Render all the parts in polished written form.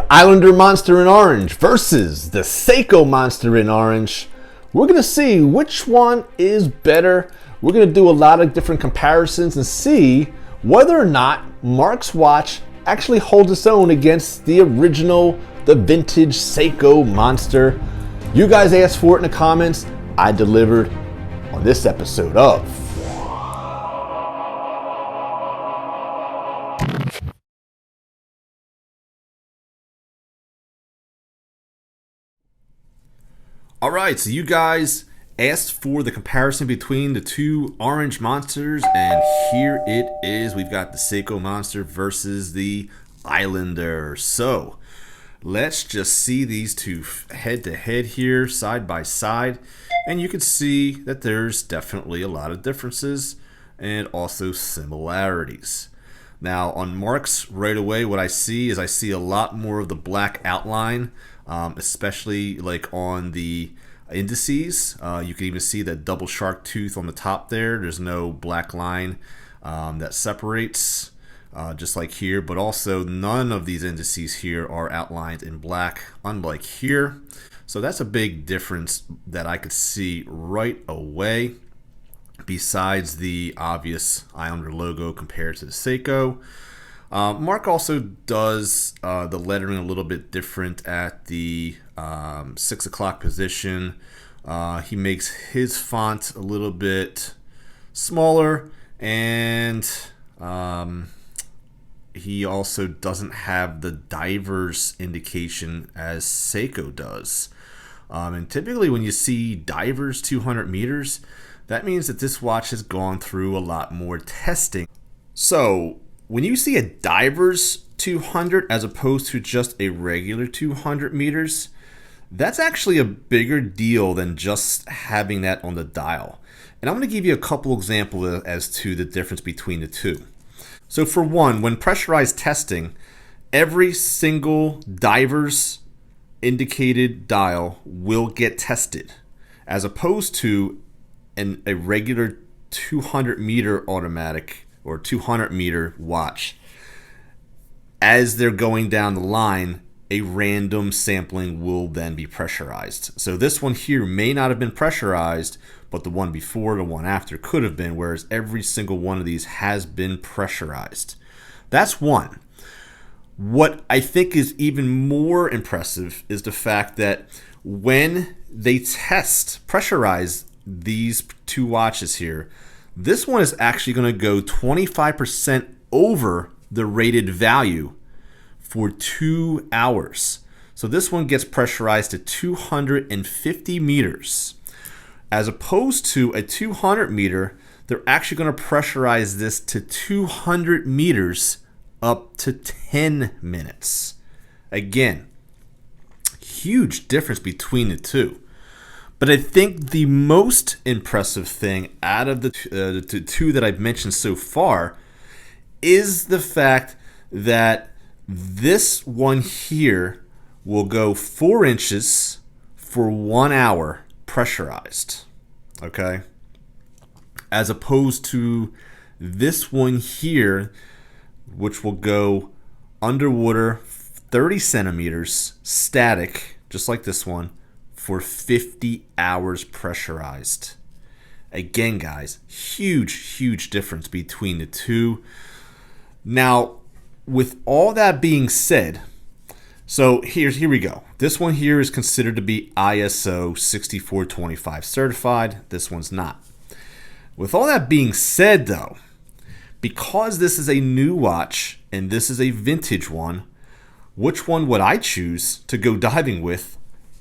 the Islander Monster in orange versus the Seiko Monster in orange. We're going to see which one is better. We're going to do a lot of different comparisons and see whether or not Mark's watch actually holds its own against the original, the vintage Seiko Monster. You guys asked for it in the comments. I delivered on this episode of Alright, so you guys asked for the comparison between the two orange monsters, and here it is. We've got the Seiko Monster versus the Islander. So let's just see these two head to head here, side by side, and you can see that there's definitely a lot of differences and also similarities. Now on Mark's, right away what I see is I see a lot more of the black outline, especially like on the indices. You can even see that double shark tooth on the top there. There's no black line that separates, just like here, but also none of these indices here are outlined in black, unlike here. So that's a big difference that I could see right away, besides the obvious Islander logo compared to the Seiko. Mark also does the lettering a little bit different at the 6 o'clock position. He makes his font a little bit smaller, and he also doesn't have the diver's indication as Seiko does. And typically when you see divers 200 meters, that means that this watch has gone through a lot more testing. So when you see a diver's 200 as opposed to just a regular 200 meters, that's actually a bigger deal than just having that on the dial. And I'm going to give you a couple examples as to the difference between the two. So for one, when pressurized testing, every single diver's indicated dial will get tested, as opposed to a regular 200 meter automatic or 200 meter watch. As they're going down the line, a random sampling will then be pressurized. So this one here may not have been pressurized, but the one before, the one after could have been, whereas every single one of these has been pressurized. That's one. What I think is even more impressive is the fact that when they pressurize these two watches here, this one is actually going to go 25% over the rated value for 2 hours. So this one gets pressurized to 250 meters. As opposed to a 200 meter, they're actually going to pressurize this to 200 meters up to 10 minutes. Again, huge difference between the two. But I think the most impressive thing out of the two that I've mentioned so far is the fact that this one here will go 4 inches for 1 hour pressurized, okay? As opposed to this one here, which will go underwater 30 centimeters static, just like this one, for 50 hours pressurized. Again, guys, huge difference between the two. Now, with all that being said, so here we go. This one here is considered to be ISO 6425 certified. This one's not. With all that being said, though, because this is a new watch and this is a vintage one, which one would I choose to go diving with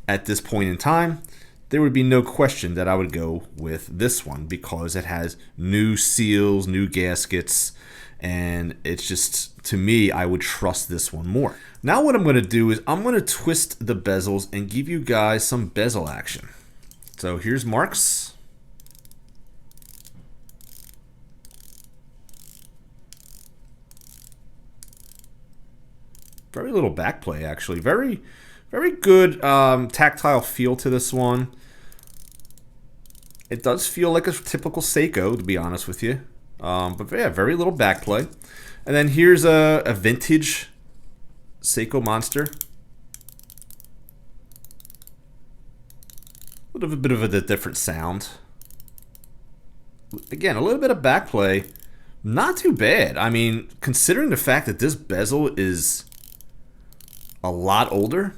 at this point in time? There would be no question that I would go with this one because it has new seals, new gaskets, and it's just, to me, I would trust this one more. Now what I'm going to do is I'm going to twist the bezels and give you guys some bezel action. So here's Mark's. Very little back play, actually. Very good tactile feel to this one. It does feel like a typical Seiko, to be honest with you. But yeah, very little back play. And then here's a vintage Seiko Monster little bit of a different sound. Again, a little bit of backplay. Not too bad. I mean, considering the fact that this bezel is a lot older,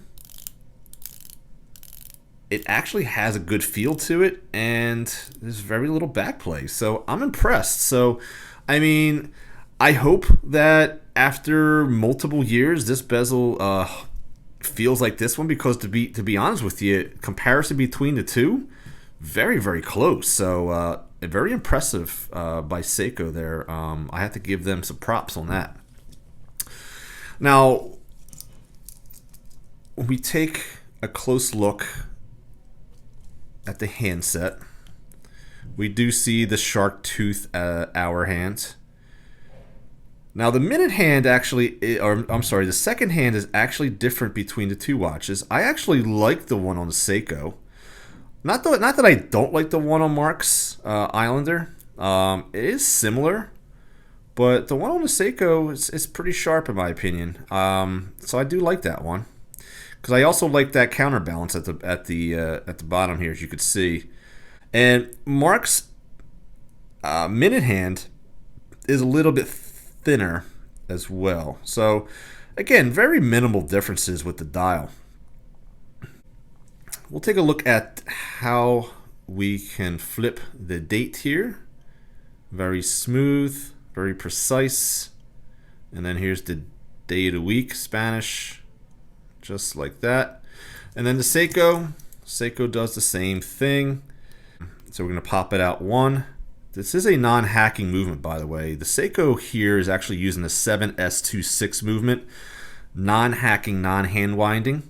it actually has a good feel to it, and there's very little backplay. So I'm impressed. So, I mean, I hope that after multiple years, this bezel feels like this one, because to be honest with you, comparison between the two, very, very close. So very impressive by Seiko there. I have to give them some props on that. Now, when we take a close look at the handset, we do see the shark tooth hour hand. Now the minute hand actually, or I'm sorry, the second hand is actually different between the two watches. I actually like the one on the Seiko. Not that I don't like the one on Mark's Islander. It is similar, but the one on the Seiko is pretty sharp in my opinion. So I do like that one, because I also like that counterbalance at the bottom here, as you could see. And Mark's minute hand is a little bit thinner as well. So again, very minimal differences with the dial. We'll take a look at how we can flip the date here. Very smooth, very precise. And then here's the day of the week, Spanish, just like that. And then the Seiko does the same thing. So we're going to pop it out one. This is a non-hacking movement, by the way. The Seiko here is actually using the 7S26 movement, non-hacking, non-hand winding.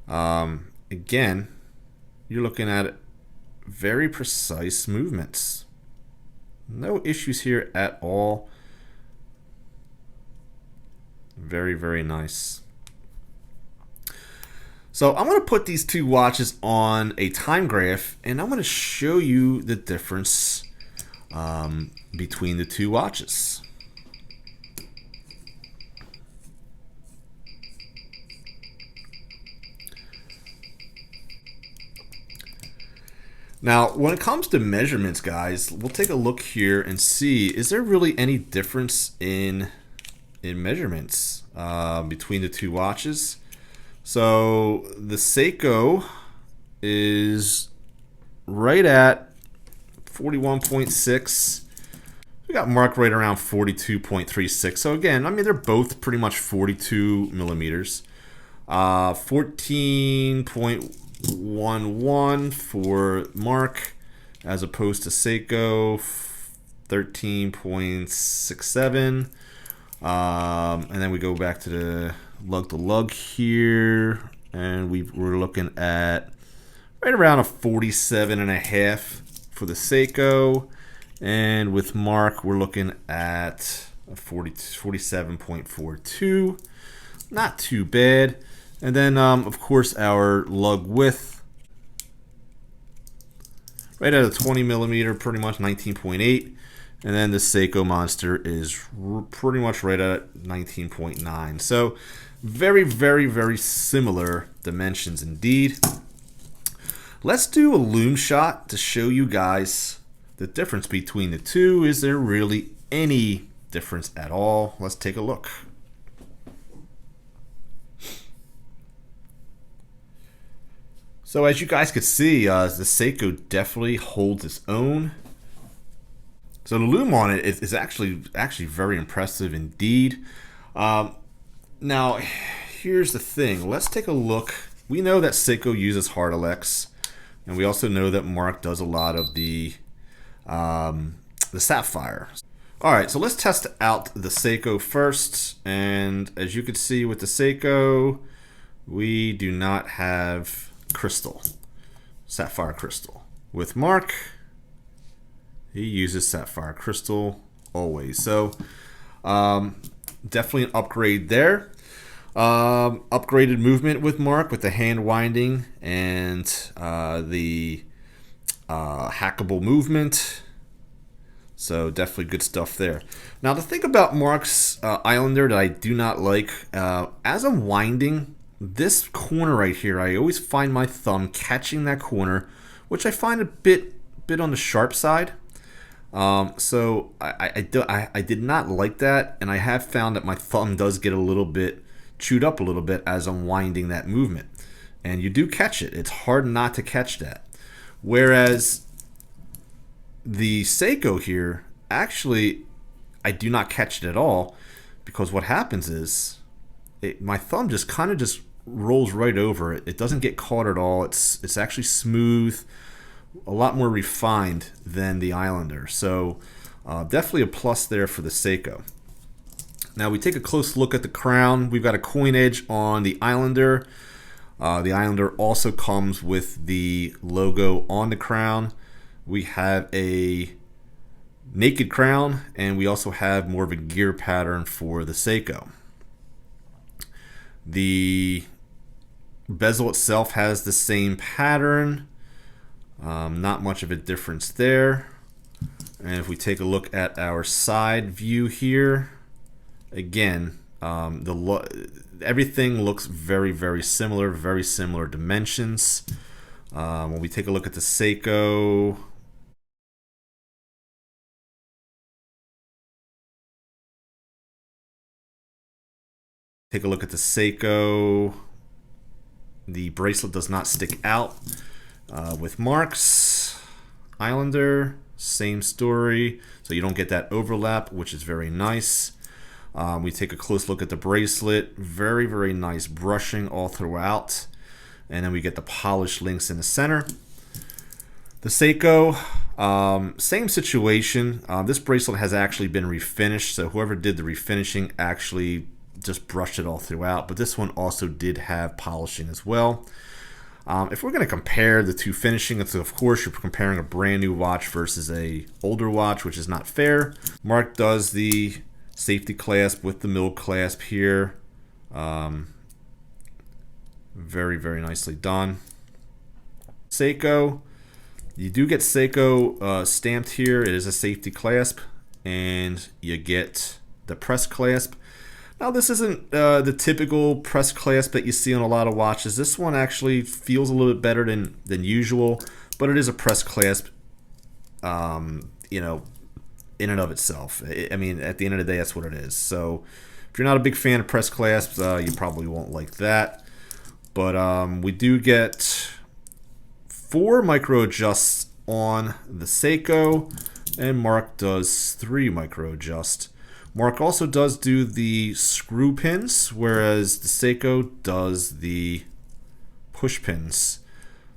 Again, you're looking at very precise movements. No issues here at all. Very, very nice. So I'm going to put these two watches on a time graph, and I'm going to show you the difference between the two watches. Now, when it comes to measurements, guys, we'll take a look here and see, is there really any difference in measurements between the two watches? So the Seiko is right at 41.6. We got Mark right around 42.36. So again, I mean, they're both pretty much 42 millimeters. 14.11 for Mark, as opposed to Seiko, 13.67. And then we go back to the lug to lug here, and we're looking at right around a 47.5 for the Seiko, and with Mark we're looking at a 47.42. Not too bad. And then of course our lug width right at a 20 millimeter, pretty much 19.8. And then the Seiko Monster is pretty much right at 19.9. So very, very, very similar dimensions indeed. Let's do a Lume shot to show you guys the difference between the two. Is there really any difference at all? Let's take a look. So as you guys could see, the Seiko definitely holds its own. So the Lume on it is actually very impressive indeed. Now, here's the thing. Let's take a look. We know that Seiko uses hard Alex, and we also know that Mark does a lot of the sapphire. All right, so let's test out the Seiko first. And as you can see with the Seiko, we do not have crystal, sapphire crystal. With Mark, he uses sapphire crystal always. So definitely an upgrade there. Upgraded movement with Mark with the hand winding and the hackable movement. So definitely good stuff there. Now the thing about Mark's Islander that I do not like, as I'm winding this corner right here, I always find my thumb catching that corner which I find a bit on the sharp side. So I did not like that, and I have found that my thumb does get a little bit chewed up a little bit as I'm winding that movement. And you do catch it. It's hard not to catch that. Whereas the Seiko here, actually, I do not catch it at all, because what happens is my thumb just kind of just rolls right over it. It doesn't get caught at all. It's actually smooth, a lot more refined than the Islander. So definitely a plus there for the Seiko. Now we take a close look at the crown. We've got a coin edge on the Islander. The Islander also comes with the logo on the crown. We have a naked crown, and we also have more of a gear pattern for the Seiko. The bezel itself has the same pattern. Not much of a difference there. And if we take a look at our side view here, again, everything looks very similar dimensions. When we take a look at the Seiko, the bracelet does not stick out with marks. Islander, same story, so you don't get that overlap, which is very nice. We take a close look at the bracelet. Very nice brushing all throughout. And then we get the polished links in the center. The Seiko, same situation. This bracelet has actually been refinished, so whoever did the refinishing actually just brushed it all throughout. But this one also did have polishing as well. If we're going to compare the two finishing, it's, of course, you're comparing a brand new watch versus a older watch, which is not fair. Mark does the safety clasp with the middle clasp here. Very nicely done. Seiko, you do get Seiko stamped here. It is a safety clasp, and you get the press clasp. Now, this isn't the typical press clasp that you see on a lot of watches. This one actually feels a little bit better than usual, but it is a press clasp, you know, in and of itself. I mean, at the end of the day, that's what it is. So if you're not a big fan of press clasps, you probably won't like that. But we do get 4 micro adjusts on the Seiko, and Mark does 3 micro adjust. Mark also does do the screw pins, whereas the Seiko does the push pins.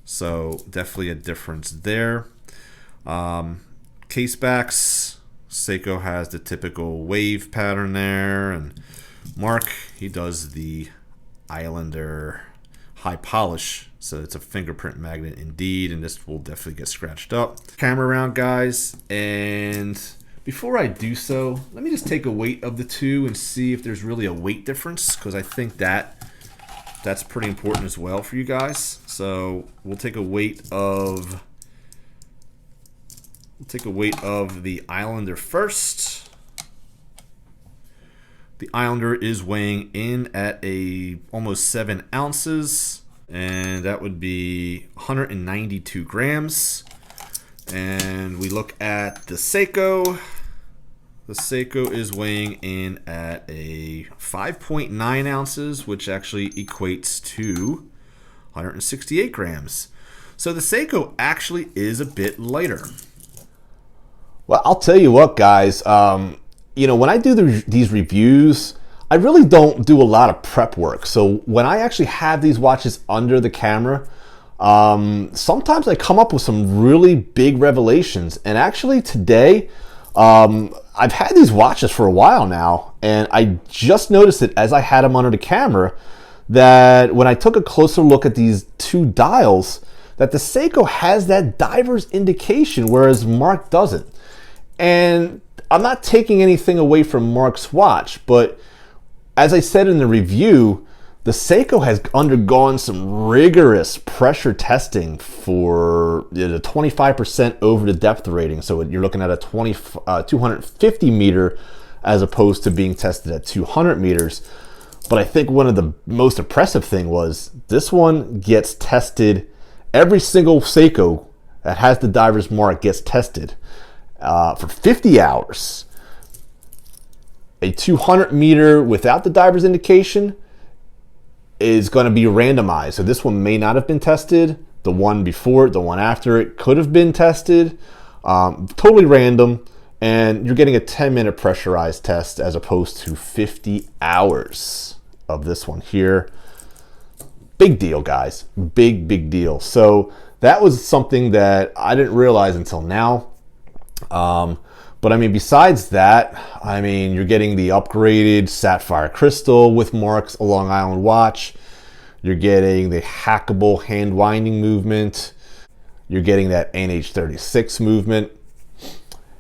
So definitely a difference there. Case backs, Seiko has the typical wave pattern there, and Mark, he does the Islander high polish. So it's a fingerprint magnet indeed, and this will definitely get scratched up. Camera around, guys, and before I do so, let me just take a weight of the two and see if there's really a weight difference, because I think that's pretty important as well for you guys. So we'll take a weight of the Islander first. The Islander is weighing in at almost 7 ounces, and that would be 192 grams. And we look at the Seiko. The Seiko is weighing in at a 5.9 ounces, which actually equates to 168 grams. So the Seiko actually is a bit lighter. Well, I'll tell you what, guys. You know, when I do these reviews, I really don't do a lot of prep work. So when I actually have these watches under the camera, sometimes I come up with some really big revelations. And actually today, I've had these watches for a while now, and I just noticed it as I had them under the camera, that when I took a closer look at these 2 dials, that the Seiko has that diver's indication, whereas Mark doesn't. And I'm not taking anything away from Mark's watch, but as I said in the review, the Seiko has undergone some rigorous pressure testing for the 25% over the depth rating. So you're looking at a 250 meter as opposed to being tested at 200 meters. But I think one of the most impressive thing was this one gets tested, every single Seiko that has the diver's mark gets tested for 50 hours. A 200 meter without the diver's indication is going to be randomized. So this one may not have been tested. The one before it, the one after it could have been tested. Totally random. And you're getting a 10-minute pressurized test as opposed to 50 hours of this one here. Big deal, guys. Big, big deal. So that was something that I didn't realize until now. But I mean, besides that, I mean, you're getting the upgraded sapphire crystal with Mark's Long Island watch. You're getting the hackable hand winding movement. You're getting that NH36 movement.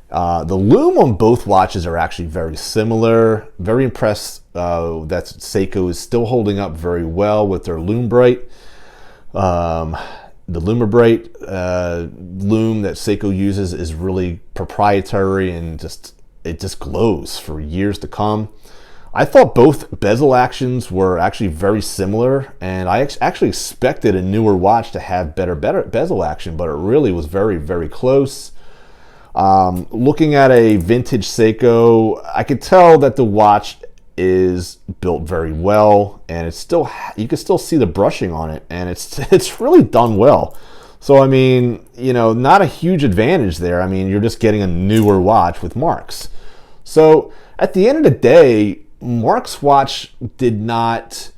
The Lume on both watches are actually very similar. Very impressed that Seiko is still holding up very well with their Lume Bright. The Lume Bright Lume that Seiko uses is really proprietary and it just glows for years to come. I thought both bezel actions were actually very similar, and I actually expected a newer watch to have better bezel action, but it really was very, very close. Looking at a vintage Seiko, I could tell that the watch is built very well, and it's still, you can still see the brushing on it, and it's really done well. So I mean, you know, not a huge advantage there. I mean, you're just getting a newer watch with marks. So at the end of the day, Mark's watch did not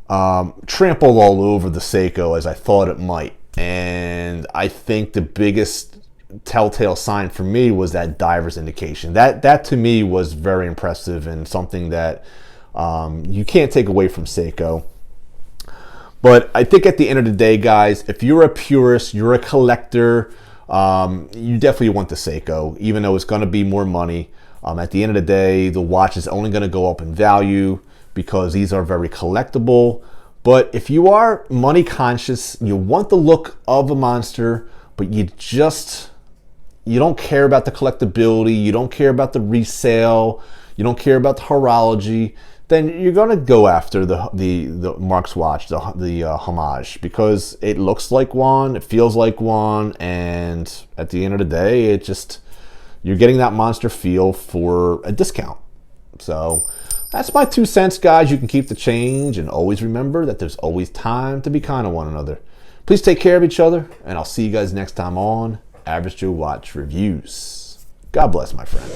trample all over the Seiko as I thought it might, and I think the biggest telltale sign for me was that diver's indication. That to me was very impressive and something that you can't take away from Seiko. But I think at the end of the day, guys, if you're a purist, you're a collector, you definitely want the Seiko, even though it's going to be more money. At the end of the day, the watch is only going to go up in value because these are very collectible. But if you are money conscious, you want the look of a Monster, but you don't care about the collectability, you don't care about the resale, you don't care about the horology, then you're going to go after the Mark's watch, the homage, because it looks like one, it feels like one, and at the end of the day, you're getting that Monster feel for a discount. So that's my 2 cents, guys. You can keep the change, and always remember that there's always time to be kind to one another. Please take care of each other, and I'll see you guys next time on Average Joe Watch Reviews. God bless, my friends.